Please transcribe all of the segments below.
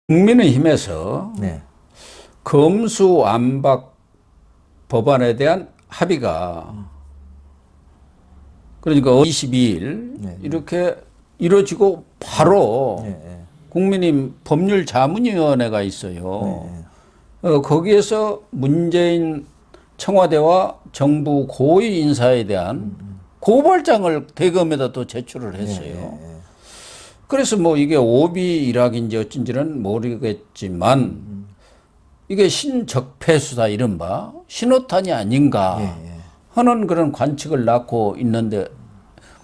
국민의힘에서 네. 검수완박 법안에 대한 합의가 그러니까 22일 네. 이렇게 이루어지고 바로 네. 네. 국민의힘 법률자문위원회가 있어요. 네. 거기에서 문재인 청와대와 정부 고위 인사에 대한 고발장을 대검에다 또 제출을 했어요. 네. 그래서 뭐 이게 오비 일학인지 어쩐지는 모르겠지만 이게 신적폐 수사 이른바 신호탄이 아닌가 하는 그런 관측을 낳고 있는데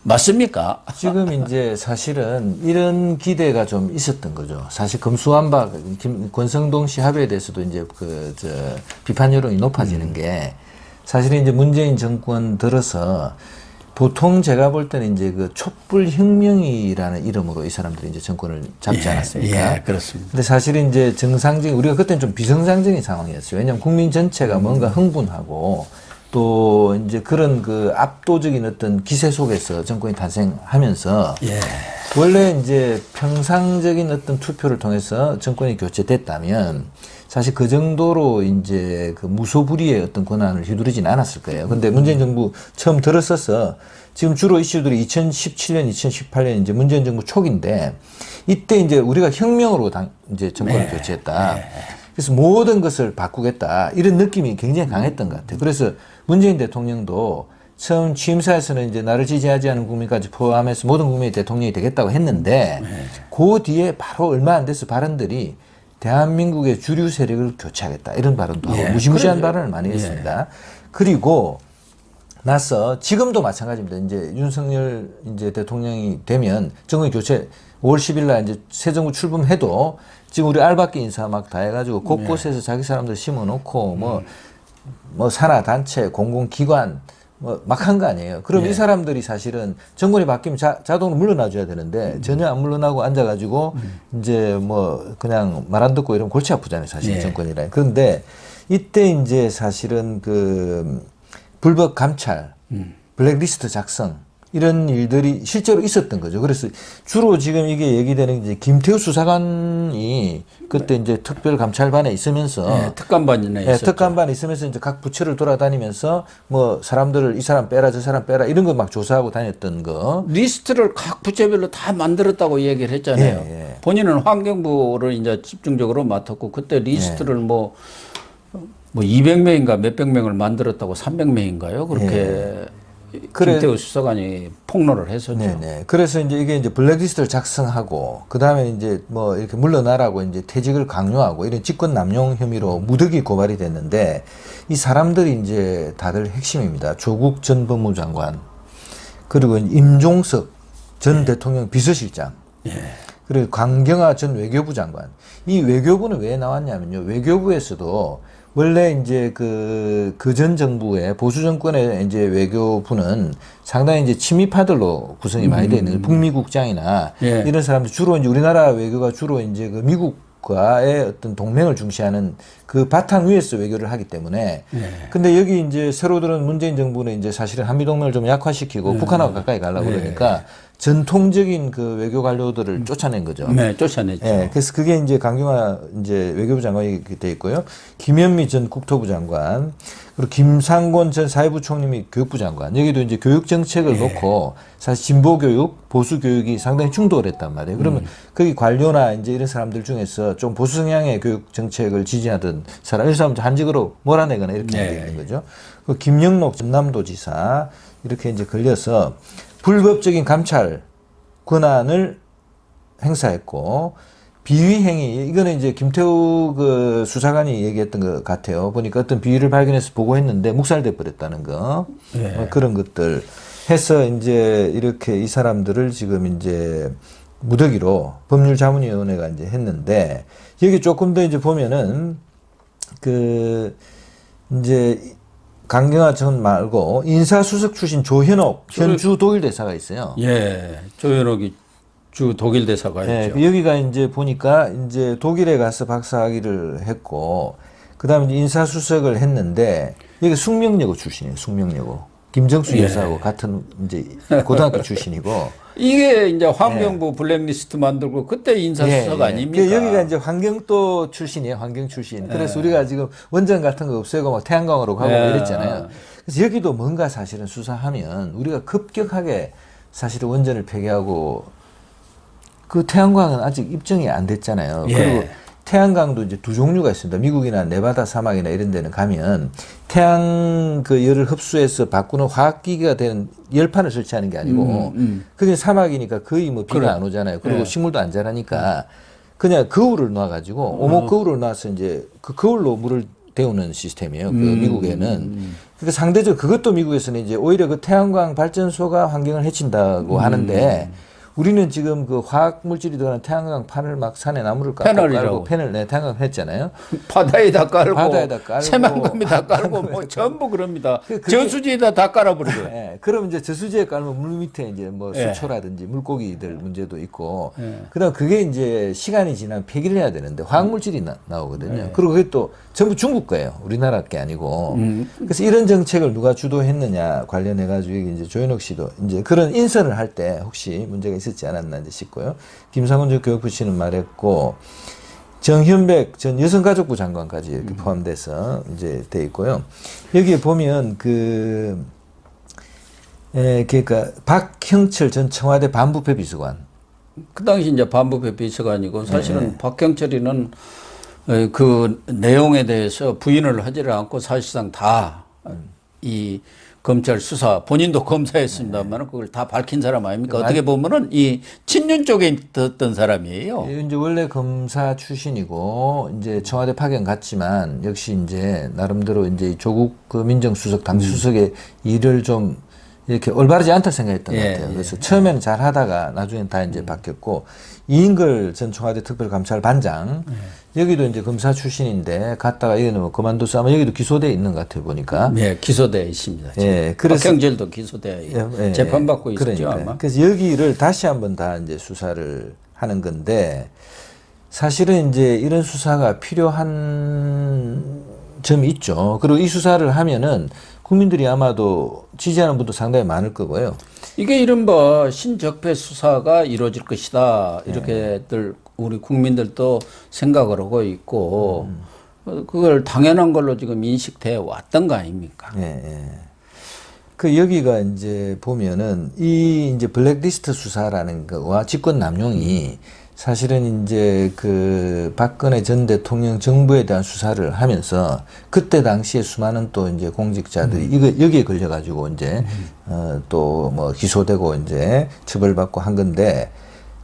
맞습니까? 지금 이제 사실은 이런 기대가 좀 있었던 거죠. 사실 검수완박 권성동 씨 합의에 대해서도 이제 비판 여론이 높아지는 게 사실은 이제 문재인 정권 들어서 보통 제가 볼 때는 이제 그 촛불혁명이라는 이름으로 이 사람들이 이제 정권을 잡지 않았습니까? 예, 그렇습니다. 근데 사실은 이제 정상적인, 우리가 그때는 좀 비정상적인 상황이었어요. 왜냐하면 국민 전체가 뭔가 흥분하고 또 이제 그런 그 압도적인 어떤 기세 속에서 정권이 탄생하면서 원래 이제 평상적인 어떤 투표를 통해서 정권이 교체됐다면 사실 그 정도로 이제 그 무소불위의 어떤 권한을 휘두르진 않았을 거예요. 근데 문재인 정부 처음 들었어서 지금 주로 이슈들이 2017년, 2018년 이제 문재인 정부 초기인데 이때 이제 우리가 혁명으로 이제 정권을 교체했다. 그래서 모든 것을 바꾸겠다. 이런 느낌이 굉장히 강했던 것 같아요. 그래서 문재인 대통령도 처음 취임사에서는 이제 나를 지지하지 않은 국민까지 포함해서 모든 국민이 대통령이 되겠다고 했는데 그 뒤에 바로 얼마 안 돼서 발언들이 대한민국의 주류 세력을 교체하겠다 이런 발언도 하고 무시무시한 발언을 많이 했습니다. 그리고 나서 지금도 마찬가지입니다. 이제 윤석열 이제 대통령이 되면 정권 교체 5월 10일 날 이제 새 정부 출범해도 지금 우리 알박기 인사 막 다 해가지고 곳곳에서 자기 사람들 심어놓고 뭐 산하 단체 공공기관 뭐 막 한 거 아니에요. 그럼 이 사람들이 사실은 정권이 바뀌면 자동으로 물러나줘야 되는데 전혀 안 물러나고 앉아가지고 이제 뭐 그냥 말 안 듣고 이러면 골치 아프잖아요. 사실 정권이라. 그런데 이때 이제 사실은 그 불법 감찰, 블랙리스트 작성 이런 일들이 실제로 있었던 거죠. 그래서 주로 지금 이게 얘기되는 이제 김태우 수사관이 그때 이제 특별감찰반에 있으면서 특감반이나 있었죠. 특감반에 있으면서 이제 각 부처를 돌아다니면서 뭐 사람들을 이 사람 빼라 저 사람 빼라 이런 거 막 조사하고 다녔던 거. 리스트를 각 부처별로 다 만들었다고 얘기를 했잖아요. 본인은 환경부를 이제 집중적으로 맡았고 그때 리스트를 뭐 200명인가 몇백 명을 만들었다고 300명인가요? 그렇게 김태우 수사관이 폭로를 했었죠. 네네. 그래서 이제 이게 이제 블랙리스트를 작성하고 그 다음에 이제 뭐 이렇게 물러나라고 이제 퇴직을 강요하고 이런 직권 남용 혐의로 무더기 고발이 됐는데 이 사람들이 이제 다들 핵심입니다. 조국 전 법무장관 그리고 임종석 전 대통령 비서실장 그리고 강경화 전 외교부 장관. 이 외교부는 왜 나왔냐면요. 외교부에서도 원래 이제 그 전 정부의 보수 정권의 이제 외교부는 상당히 이제 친미파들로 구성이 많이 되어 있는 거예요. 북미국장이나 이런 사람들 주로 이제 우리나라 외교가 주로 이제 그 미국과의 어떤 동맹을 중시하는 그 바탕 위에서 외교를 하기 때문에 근데 여기 이제 새로 들은 문재인 정부는 이제 사실은 한미동맹을 좀 약화시키고 북한하고 가까이 가려고 그러니까 전통적인 그 외교 관료들을 쫓아낸 거죠. 네, 쫓아냈죠. 그래서 그게 이제 강경화 이제 외교부 장관이 돼 있고요. 김현미 전 국토부 장관, 그리고 김상곤 전 사회부 총리이 교육부 장관. 여기도 이제 교육 정책을 놓고 사실 진보 교육, 보수 교육이 상당히 충돌을 했단 말이에요. 그러면 거기 관료나 이제 이런 사람들 중에서 좀 보수 성향의 교육 정책을 지지하던 사람, 이런 사람들 한직으로 몰아내거나 이렇게 돼 있는 거죠. 그 김영록 전남도지사 이렇게 이제 걸려서 불법적인 감찰 권한을 행사했고 비위행위 이거는 이제 김태우 그 수사관이 얘기했던 것 같아요. 보니까 어떤 비위를 발견해서 보고했는데 묵살돼 버렸다는 거 뭐 그런 것들 해서 이제 이렇게 이 사람들을 지금 이제 무더기로 법률자문위원회가 이제 했는데 여기 조금 더 이제 보면은 그 이제 강경화 전 말고 인사수석 출신 조현옥 현 주 독일 대사가 있어요. 조현옥이 주 독일 대사가 있죠. 여기가 이제 보니까 이제 독일에 가서 박사학위를 했고 그다음에 이제 인사수석을 했는데 여기 숙명여고 출신이에요. 숙명여고. 김정수 여사하고 같은 이제 고등학교 출신이고 이게 이제 환경부 블랙리스트 만들고 그때 인사수석 아닙니까? 여기가 이제 환경도 출신이에요, 환경 출신. 그래서 우리가 지금 원전 같은 거 없애고 막 태양광으로 가고 이랬잖아요. 그래서 여기도 뭔가 사실은 수사하면 우리가 급격하게 사실은 원전을 폐기하고 그 태양광은 아직 입증이 안 됐잖아요. 그리고 태양광도 이제 두 종류가 있습니다. 미국이나 네바다 사막이나 이런 데는 가면 태양 그 열을 흡수해서 바꾸는 화학기기가 되는 열판을 설치하는 게 아니고 그게 사막이니까 거의 뭐 비가 안 오잖아요. 그리고 식물도 안 자라니까 그냥 거울을 놔가지고 오목 거울을 놔서 이제 그 거울로 물을 데우는 시스템이에요. 그 미국에는. 그러니까 상대적으로 그것도 미국에서는 이제 오히려 그 태양광 발전소가 환경을 해친다고 하는데 우리는 지금 그 화학 물질이 들어가는 태양광 판을 막 산에 나무를 깔고 패널 태양광 했잖아요. 바다에다 깔고 새만금에다 깔고 뭐 전부 그럽니다. 저수지에다 다 깔아버리고요. 네, 그럼 이제 저수지에 깔면 물 밑에 이제 뭐 수초라든지 물고기들 문제도 있고 그다음 그게 이제 시간이 지나면 폐기를 해야 되는데 화학 물질이 나오거든요. 그리고 그게 또 전부 중국 거예요. 우리나라 게 아니고. 그래서 이런 정책을 누가 주도했느냐 관련해 가지고 이제 조현옥 씨도 이제 그런 인선을 할 때 혹시 문제가 있었지 않았나 이제 싶고요. 김상훈 전 교육부 씨는 말했고 정현백 전 여성가족부 장관까지 이렇게 포함돼서 이제 돼 있고요. 여기에 보면 그러니까 박형철 전 청와대 반부패 비서관. 그 당시 이제 반부패 비서관이고 사실은 박형철이는 그 내용에 대해서 부인을 하지를 않고 사실상 다 이 검찰 수사 본인도 검사했습니다만 그걸 다 밝힌 사람 아닙니까? 어떻게 보면은 이 친윤 쪽에 있었던 사람이에요. 이제 원래 검사 출신이고 이제 청와대 파견 갔지만 역시 이제 나름대로 이제 조국 그 민정수석 당시 수석의 일을 좀 이렇게 올바르지 않다 생각했던 것 같아요. 그래서 처음에는 잘 하다가 나중엔 다 이제 바뀌었고 이인걸 전 청와대 특별감찰반장 여기도 이제 검사 출신인데 갔다가 여기는 뭐 그만둬서 아마 여기도 기소돼 있는 것 같아요 보니까. 네, 기소돼 있습니다. 그래서 박형철도 기소돼 재판받고 있었죠 그러니까. 아마. 그래서 여기를 다시 한번 다 이제 수사를 하는 건데 사실은 이제 이런 수사가 필요한 점이 있죠. 그리고 이 수사를 하면은 국민들이 아마도 지지하는 분도 상당히 많을 거고요. 이게 이른바 신적폐 수사가 이루어질 것이다. 이렇게들 우리 국민들도 생각을 하고 있고 그걸 당연한 걸로 지금 인식돼 왔던 거 아닙니까? 그 여기가 이제 보면은 이 이제 블랙리스트 수사라는 거와 직권 남용이 사실은 이제 그 박근혜 전 대통령 정부에 대한 수사를 하면서 그때 당시에 수많은 또 이제 공직자들이 이거 여기에 걸려가지고 이제 또 뭐 기소되고 이제 처벌받고 한 건데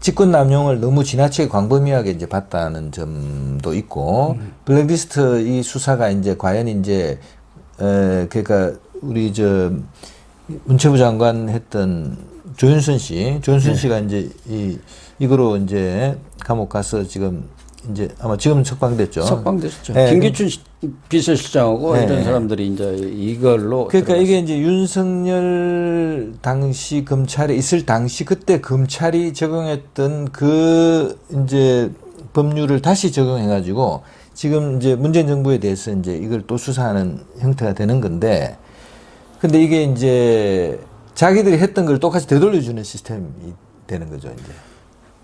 직권 남용을 너무 지나치게 광범위하게 이제 봤다는 점도 있고 블랙리스트 이 수사가 이제 과연 이제 그러니까 우리 저 문체부 장관 했던 조윤선 씨가 이제 이거로 이제 감옥 가서 지금 이제 아마 지금은 석방됐죠. 석방됐죠. 김기춘 비서실장하고 이런 사람들이 이제 이걸로 그러니까 이게 이제 윤석열 당시 검찰에 있을 당시 그때 검찰이 적용했던 그 이제 법률을 다시 적용해 가지고 지금 이제 문재인 정부에 대해서 이제 이걸 또 수사하는 형태가 되는 건데 근데 이게 이제 자기들이 했던 걸 똑같이 되돌려주는 시스템이 되는 거죠, 이제.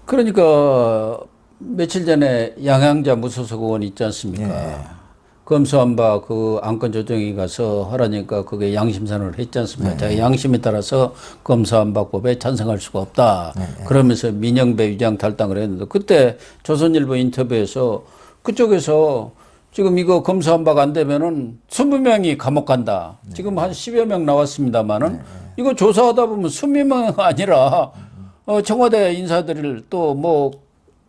그러니까 며칠 전에 양양자 무소속 의원 있지 않습니까? 검수한 바 그 안건 조정이 가서 하라니까 그게 양심선언을 했지 않습니까? 자기 양심에 따라서 검수한 바법에 찬성할 수가 없다. 그러면서 민영배 위장 탈당을 했는데 그때 조선일보 인터뷰에서 그쪽에서 지금 이거 검수한 바가 안 되면은 20명이 감옥 간다. 지금 한 10여 명 나왔습니다만은 이거 조사하다 보면 20명 아니라 청와대 인사들을 또 뭐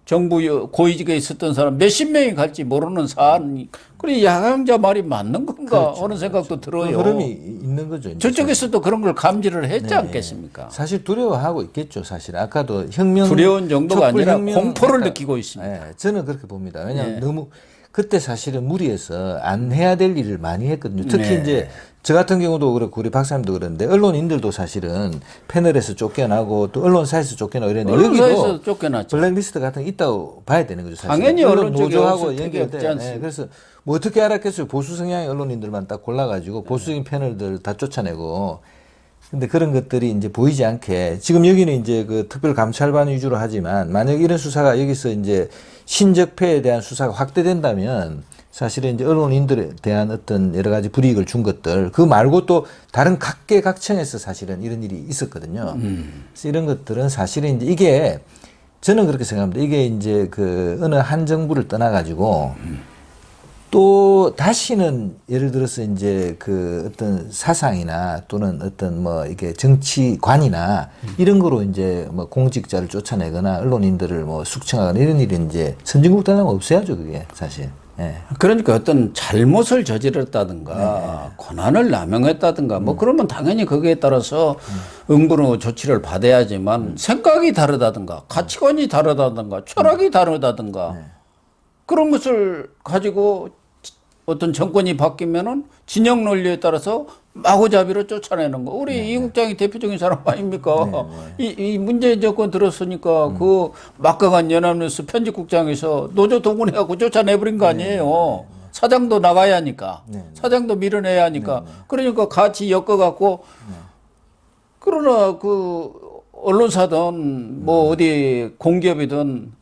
정부 고위직에 있었던 사람 몇십 명이 갈지 모르는 사안. 그래 야강자 말이 맞는 건가 하는 생각도 들어요. 흐름이 있는 거죠. 이제. 저쪽에서도 그런 걸 감지를 했지 않겠습니까? 사실 두려워하고 있겠죠. 사실 아까도 혁명 두려운 정도가 아니라 공포를 느끼고 있습니다. 저는 그렇게 봅니다. 왜냐하면 너무 그때 사실은 무리해서 안 해야 될 일을 많이 했거든요. 특히 이제 저 같은 경우도 그렇고 우리 박사님도 그런데 언론인들도 사실은 패널에서 쫓겨나고 또 언론사에서 쫓겨나고 이랬는데 여기도 쫓겨났죠. 블랙리스트 같은 게 있다고 봐야 되는 거죠. 사실. 당연히 언론 쪽에 노조하고 연결돼. 그래서 뭐 어떻게 알았겠어요. 보수 성향의 언론인들만 딱 골라가지고 보수적인 패널들 다 쫓아내고 근데 그런 것들이 이제 보이지 않게 지금 여기는 이제 그 특별감찰반 위주로 하지만 만약 이런 수사가 여기서 이제 신적폐에 대한 수사가 확대된다면 사실은 이제 언론인들에 대한 어떤 여러 가지 불이익을 준 것들 그 말고 또 다른 각계각층에서 사실은 이런 일이 있었거든요. 그래서 이런 것들은 사실은 이제 이게 저는 그렇게 생각합니다. 이게 이제 그 어느 한 정부를 떠나가지고 또 다시는 예를 들어서 이제 그 어떤 사상이나 또는 어떤 뭐 이게 정치관이나 이런 거로 이제 뭐 공직자를 쫓아내거나 언론인들을 뭐 숙청하거나 이런 일이 이제 선진국 떠나면 없어야죠, 그게 사실. 예. 그러니까 어떤 잘못을 저질렀다든가 권한을 남용했다든가 뭐 그러면 당연히 거기에 따라서 응분의 조치를 받아야지만 생각이 다르다든가 가치관이 다르다든가 철학이 다르다든가 그런 것을 가지고 어떤 정권이 바뀌면은 진영 논리에 따라서 마구잡이로 쫓아내는 거. 우리 이 국장이 대표적인 사람 아닙니까? 이 문재인 정권 들었으니까 그 막강한 연합뉴스 편집국장에서 노조 동원해갖고 쫓아내버린 거 아니에요. 사장도 나가야 하니까. 사장도 밀어내야 하니까. 그러니까 같이 엮어갖고 그러나 그 언론사든 뭐 어디 공기업이든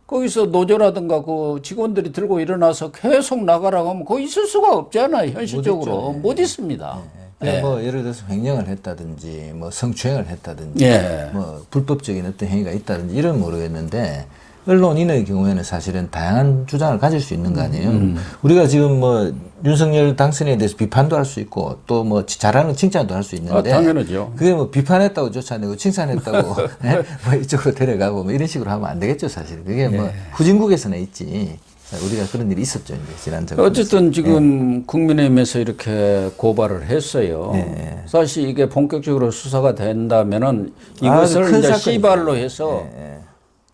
거기서 노조라든가 그 직원들이 들고 일어나서 계속 나가라고 하면 거기 있을 수가 없잖아요. 현실적으로. 못 있습니다. 뭐 예를 들어서 횡령을 했다든지 뭐 성추행을 했다든지 예. 뭐 불법적인 어떤 행위가 있다든지 이런 모르겠는데 언론인의 경우에는 사실은 다양한 주장을 가질 수 있는 거 아니에요. 우리가 지금 뭐 윤석열 당선인에 대해서 비판도 할 수 있고 또 뭐 잘하는 칭찬도 할 수 있는데 당연하죠. 그게 뭐 비판했다고 쫓아내고 칭찬했다고 네? 뭐 이쪽으로 데려가고 뭐 이런 식으로 하면 안 되겠죠, 사실. 그게 뭐 후진국에서는 있지. 우리가 그런 일이 있었죠, 이제 지난 정권. 어쨌든 지금 국민의힘에서 이렇게 고발을 했어요. 사실 이게 본격적으로 수사가 된다면은 이것을 큰 이제 사건이죠. 시발로 해서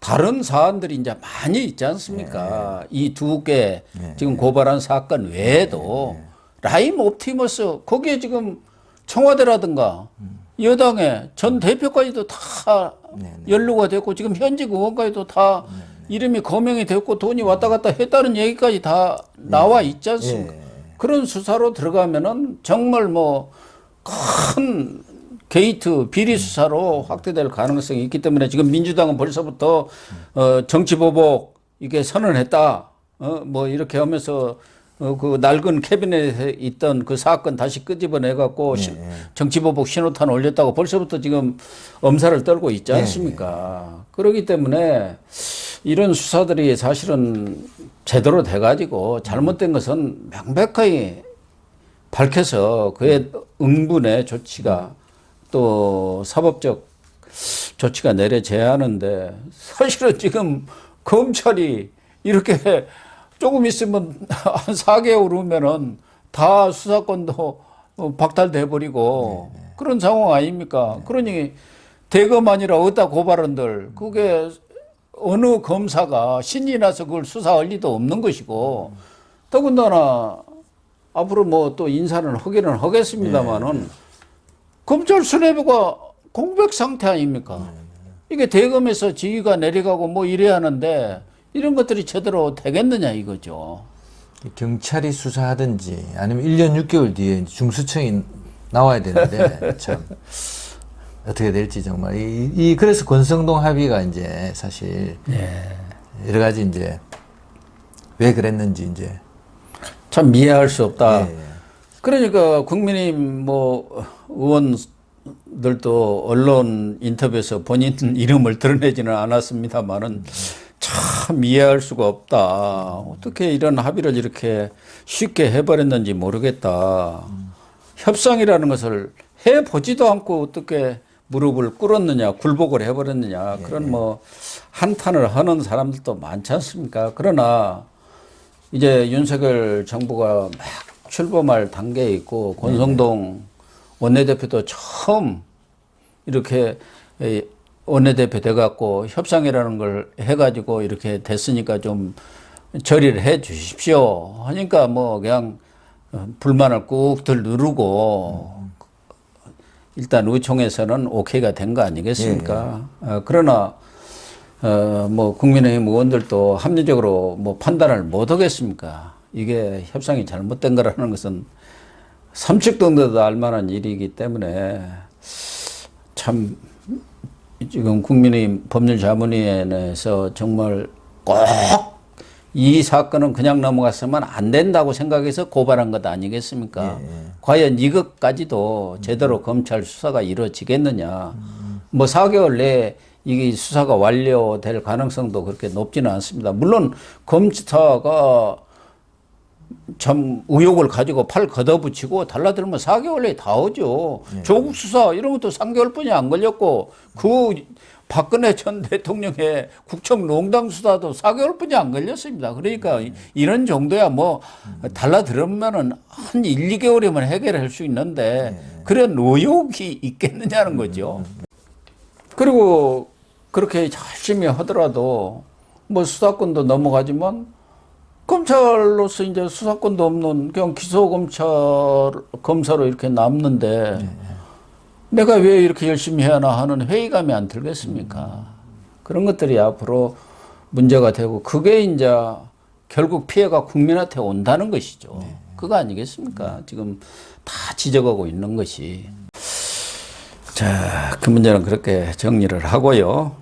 다른 사안들이 이제 많이 있지 않습니까? 이 두 개 지금 고발한 사건 외에도 라임 옵티머스 거기에 지금 청와대라든가 여당의 전 대표까지도 다 연루가 됐고 지금 현직 의원까지도 다 이름이 거명이 됐고 돈이 왔다 갔다 했다는 얘기까지 다 나와 있지 않습니까? 그런 수사로 들어가면은 정말 뭐 큰 게이트 비리 수사로 확대될 가능성이 있기 때문에 지금 민주당은 벌써부터 정치보복 이게 선언했다. 뭐 이렇게 하면서 그 낡은 캐비넷에 있던 그 사건 다시 끄집어내 갖고 정치보복 신호탄 올렸다고 벌써부터 지금 엄살을 떨고 있지 않습니까? 그렇기 때문에 이런 수사들이 사실은 제대로 돼 가지고 잘못된 것은 명백하게 밝혀서 그의 응분의 조치가 또 사법적 조치가 내려져야 하는데 사실은 지금 검찰이 이렇게 조금 있으면 한 4개월 후면은 다 수사권도 박탈돼 버리고 그런 상황 아닙니까? 그러니 대검 아니라 어디다 고발한들 그게 어느 검사가 신이 나서 그걸 수사할 리도 없는 것이고 더군다나 앞으로 뭐 또 인사는 하기는 하겠습니다만은 검찰 수뇌부가 공백 상태 아닙니까? 이게 대검에서 지휘가 내려가고 뭐 이래야 하는데 이런 것들이 제대로 되겠느냐 이거죠. 경찰이 수사하든지 아니면 1년 6개월 뒤에 중수청이 나와야 되는데 참 어떻게 될지 정말 그래서 권성동 합의가 이제 사실 여러 가지 이제 왜 그랬는지 이제 참 이해할 수 없다. 그러니까 국민의힘 뭐 의원들도 언론 인터뷰에서 본인 이름을 드러내지는 않았습니다만은 참 이해할 수가 없다. 어떻게 이런 합의를 이렇게 쉽게 해버렸는지 모르겠다. 협상이라는 것을 해보지도 않고 어떻게 무릎을 꿇었느냐, 굴복을 해버렸느냐. 그런 뭐 한탄을 하는 사람들도 많지 않습니까? 그러나 이제 윤석열 정부가 막 출범할 단계에 있고 권성동 원내대표도 처음 이렇게 원내대표 돼갖고 협상이라는 걸 해가지고 이렇게 됐으니까 좀 처리를 해 주십시오. 하니까 뭐 그냥 불만을 꾹들 누르고 일단 의총에서는 오케이가 된 거 아니겠습니까? 그러나 뭐 국민의힘 의원들도 합리적으로 뭐 판단을 못 하겠습니까? 이게 협상이 잘못된 거라는 것은 삼척동도도 알만한 일이기 때문에 참 지금 국민의힘 법률자문위원회에서 정말 꼭 이 사건은 그냥 넘어갔으면 안 된다고 생각해서 고발한 것 아니겠습니까? 과연 이것까지도 제대로 검찰 수사가 이루어지겠느냐. 뭐 4개월 내에 이게 수사가 완료될 가능성도 그렇게 높지는 않습니다. 물론 검사가 참 의혹을 가지고 팔 걷어붙이고 달라들면 4개월 내에 다 오죠. 조국 수사 이런 것도 3개월뿐이 안 걸렸고 그 박근혜 전 대통령의 국정농단 수사도 4개월뿐이 안 걸렸습니다. 그러니까 이런 정도야 뭐 달라들으면은 한 1, 2개월이면 해결할 수 있는데 그런 의혹이 있겠느냐는 거죠. 그리고 그렇게 열심히 하더라도 뭐 수사권도 넘어가지만 검찰로서 이제 수사권도 없는 그냥 검사로 이렇게 남는데 내가 왜 이렇게 열심히 해야 하나 하는 회의감이 안 들겠습니까? 그런 것들이 앞으로 문제가 되고 그게 이제 결국 피해가 국민한테 온다는 것이죠. 그거 아니겠습니까? 지금 다 지적하고 있는 것이. 자, 그 문제는 그렇게 정리를 하고요.